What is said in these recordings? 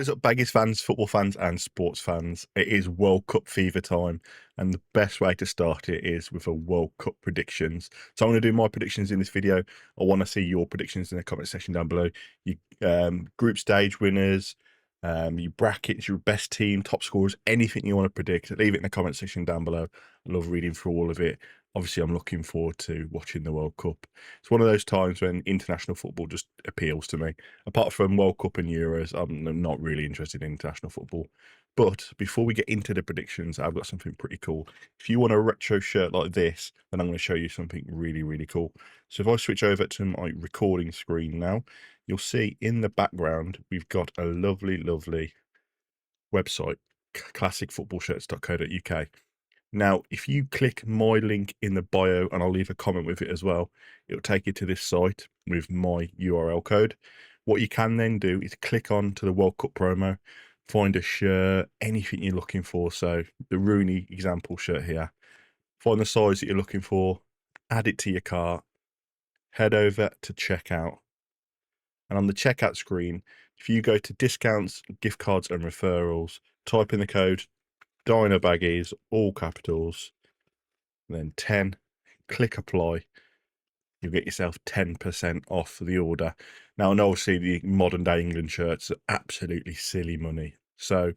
What is up, Baggies fans, football fans, and sports fans? It is World Cup fever time, and the best way to start it is with a World Cup predictions. So I'm going to do my predictions in this video. I want to see your predictions in the comment section down below. You group stage winners, your brackets, your best team, top scorers, anything you want to predict. Leave it in the comment section down below. I love reading through all of it. Obviously, I'm looking forward to watching the World Cup. It's one of those times when international football just appeals to me. Apart from World Cup and Euros, I'm not really interested in international football. But before we get into the predictions, I've got something pretty cool. If you want a retro shirt like this, then I'm going to show you something really, really cool. So if I switch over to my recording screen now, you'll see in the background, we've got a lovely, lovely website, classicfootballshirts.co.uk. Now, if you click my link in the bio, and I'll leave a comment with it as well, it'll take you to this site with my URL code. What you can then do is click on to the World Cup promo, find a shirt, anything you're looking for. So the Rooney example shirt here, find the size that you're looking for, add it to your cart, head over to checkout. And on the checkout screen, if you go to discounts, gift cards and referrals, type in the code Dino Baggies, all capitals, then 10, click apply. You'll get yourself 10% off the order. Now, and obviously the modern day England shirts are absolutely silly money. So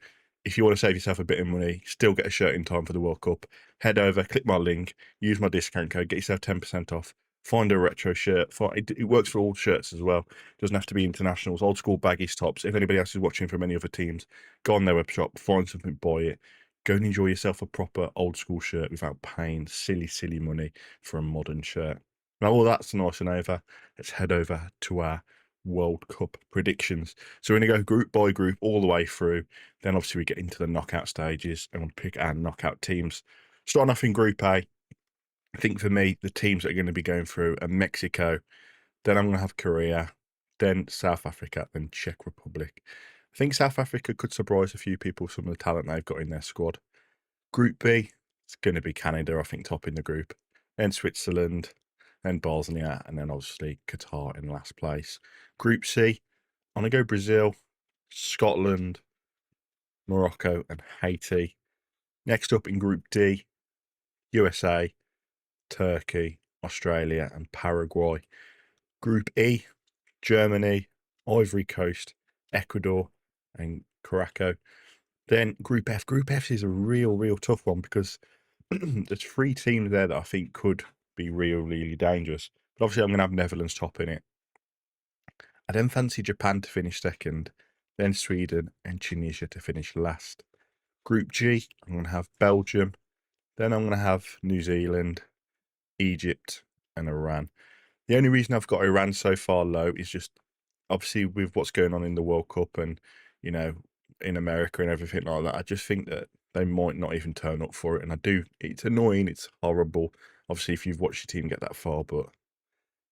if you want to save yourself a bit of money, still get a shirt in time for the World Cup, head over, click my link, use my discount code, get yourself 10% off. Find a retro shirt. It works for all shirts as well. It doesn't have to be internationals, old school baggies tops. If anybody else is watching from any other teams, go on their web shop, find something, buy it. Go and enjoy yourself a proper old school shirt without paying silly money for a modern shirt. Now, all that's nice and over. Let's head over to our World Cup predictions. So we're going to go group by group all the way through. Then obviously we get into the knockout stages and we'll pick our knockout teams. Starting off in Group A, I think for me, the teams that are going to be going through are Mexico. Then I'm going to have Korea, then South Africa, then Czech Republic. I think South Africa could surprise a few people, some of the talent they've got in their squad. Group B, it's going to be Canada, I think, top in the group. Then Switzerland, then Bosnia, and then obviously Qatar in last place. Group C, I'm going to go Brazil, Scotland, Morocco, and Haiti. Next up in Group D, USA, Turkey, Australia, and Paraguay. Group E, Germany, Ivory Coast, Ecuador, and Curacao. Then Group F. Group F is a real tough one because there's 3 teams there that I think could be really dangerous. But obviously, I'm going to have Netherlands top in it. I then fancy Japan to finish second, then Sweden and Tunisia to finish last. Group G, I'm going to have Belgium, then I'm going to have New Zealand, Egypt, and Iran. The only reason I've got Iran so far low is just obviously with what's going on in the World Cup and, you know, in America and everything like that. I just think that they might not even turn up for it. And it's annoying, it's horrible. Obviously, if you've watched your team get that far, but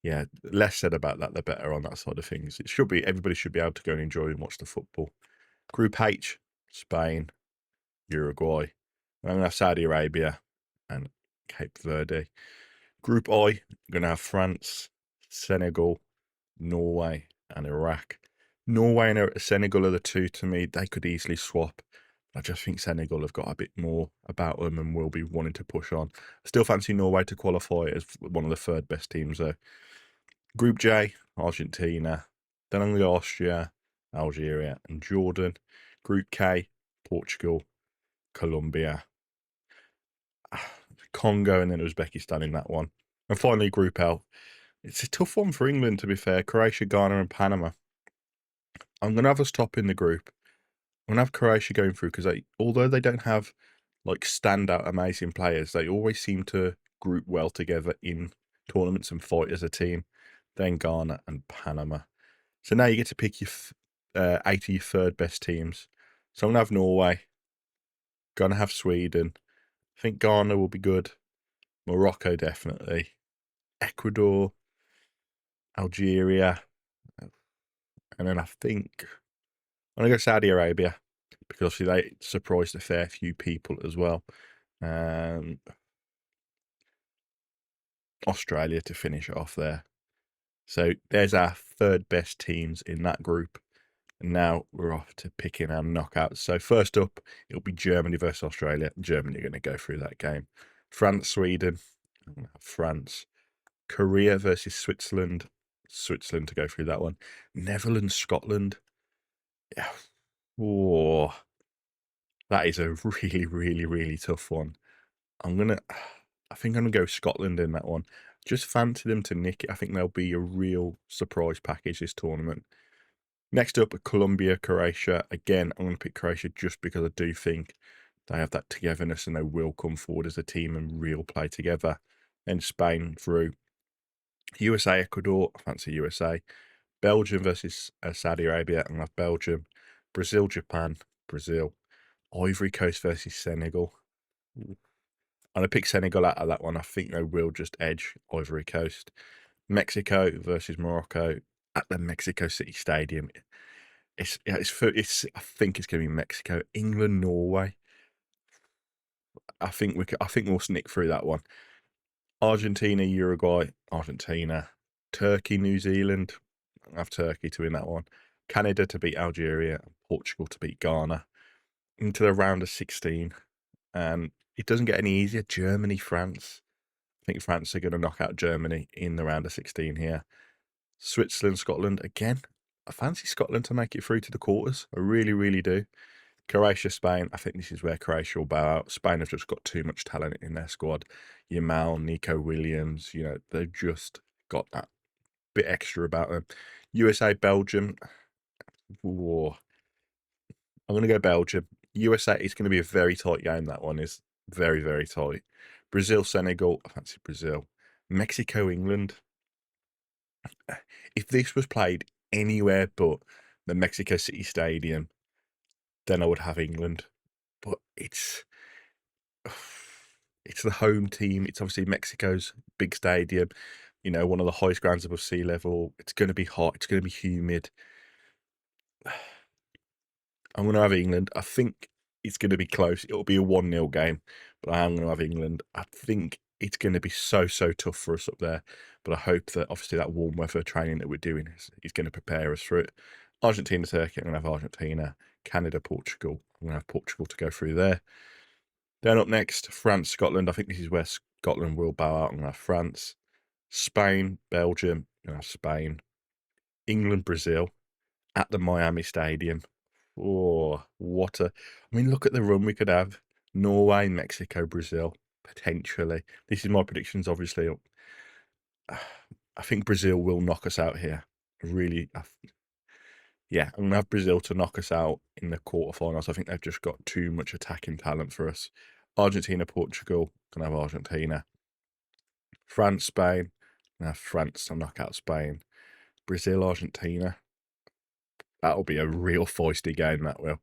yeah, less said about that, the better on that side of things. Everybody should be able to go and enjoy and watch the football. Group H, Spain, Uruguay. I'm going to have Saudi Arabia and Cape Verde. Group I, I'm going to have France, Senegal, Norway, and Iraq. Norway and Senegal are the two to me. They could easily swap. I just think Senegal have got a bit more about them and will be wanting to push on. I still fancy Norway to qualify as one of the third best teams though. Group J, Argentina. Then I'm going to go Austria, Algeria, and Jordan. Group K, Portugal, Colombia, Congo, and then Uzbekistan in that one. And finally, Group L. It's a tough one for England, to be fair. Croatia, Ghana, and Panama. I'm going to have us top in the group. I'm going to have Croatia going through because although they don't have like standout amazing players, they always seem to group well together in tournaments and fight as a team. Then Ghana and Panama. So now you get to pick your 8 of your third best teams. So I'm going to have Norway. Going to have Sweden. I think Ghana will be good. Morocco, definitely. Ecuador. Algeria. And then I think I'm going to go Saudi Arabia because obviously they surprised a fair few people as well. Australia to finish it off there. So there's our third best teams in that group. And now we're off to picking our knockouts. So first up, it'll be Germany versus Australia. Germany are going to go through that game. France, Sweden. I'm gonna have France. Korea versus Switzerland. Switzerland to go through that one. Netherlands, Scotland. Yeah. Oh, that is a really, really, really tough one. I think I'm gonna go Scotland in that one. Just fancy them to nick it. I think they'll be a real surprise package this tournament. Next up, Colombia, Croatia. Again, I'm going to pick Croatia just because I do think they have that togetherness and they will come forward as a team and real play together. Then Spain through. USA, Ecuador. I fancy USA. Belgium versus Saudi Arabia. I'm going to have Belgium. Brazil, Japan. Brazil. Ivory Coast versus Senegal. I'm going to pick Senegal out of that one. I think they will just edge Ivory Coast. Mexico versus Morocco at the Mexico City Stadium. It's I think it's going to be Mexico, England, Norway. I think we'll sneak through that one. Argentina, Uruguay, Argentina, Turkey, New Zealand. I have Turkey to win that one. Canada to beat Algeria, Portugal to beat Ghana. Into the round of 16, and it doesn't get any easier. Germany, France. I think France are going to knock out Germany in the round of 16 here. Switzerland, Scotland. Again, I fancy Scotland to make it through to the quarters. I really, really do. Croatia, Spain. I think this is where Croatia will bow out. Spain have just got too much talent in their squad. Yamal, Nico Williams, they've just got that bit extra about them. USA, Belgium. Whoa. I'm going to go Belgium. USA is going to be a very tight game. That one is very, very tight. Brazil, Senegal. I fancy Brazil. Mexico, England. If this was played anywhere but the Mexico City Stadium, then I would have England. But it's the home team. It's obviously Mexico's big stadium, one of the highest grounds above sea level. It's going to be hot. It's going to be humid. I'm going to have England. I think it's going to be close. It'll be a 1-0 game, but I am going to have England. I think it's going to be so tough for us up there, but I hope that obviously that warm weather training that we're doing is going to prepare us for it. Argentina, Turkey. I'm going to have Argentina. Canada, Portugal. I'm going to have Portugal to go through there. Then up next, France, Scotland. I think this is where Scotland will bow out. I'm going to have France. Spain, Belgium. I'm going to have Spain. England, Brazil at the Miami Stadium. Oh, I mean, look at the run we could have. Norway, Mexico, Brazil, potentially. This is my predictions, obviously. I think Brazil will knock us out here. Really, yeah, I'm going to have Brazil to knock us out in the quarterfinals. I think they've just got too much attacking talent for us. Argentina, Portugal, going to have Argentina. France, Spain, going to have France to knock out Spain. Brazil, Argentina. That'll be a real feisty game, that will.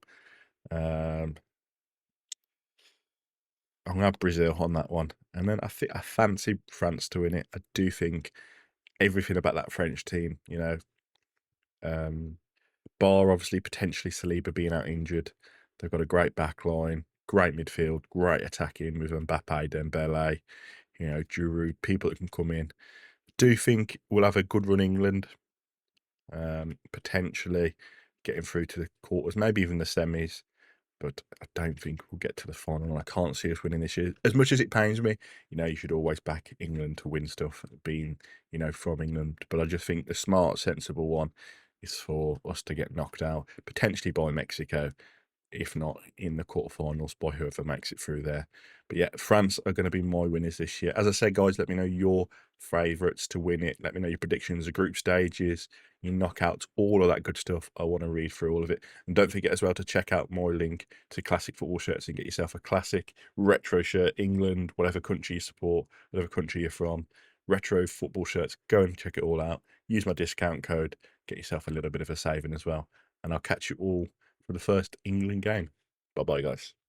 I'm going to have Brazil on that one. And then I fancy France to win it. I do think everything about that French team, bar obviously potentially Saliba being out injured. They've got a great back line, great midfield, great attacking with Mbappe, Dembele, Giroud, people that can come in. Do think we'll have a good run England, potentially getting through to the quarters, maybe even the semis. But I don't think we'll get to the final, and I can't see us winning this year. As much as it pains me, you should always back England to win stuff, being, from England. But I just think the smart, sensible one is for us to get knocked out, potentially by Mexico, if not in the quarterfinals by whoever makes it through there. But yeah, France are going to be my winners this year. As I said, guys, let me know your favourites to win it. Let me know your predictions, the group stages, your knockouts, all of that good stuff. I want to read through all of it. And don't forget as well to check out my link to classic football shirts and get yourself a classic retro shirt, England, whatever country you support, whatever country you're from. Retro football shirts, go and check it all out. Use my discount code, get yourself a little bit of a saving as well. And I'll catch you all for the first England game. Bye-bye, guys.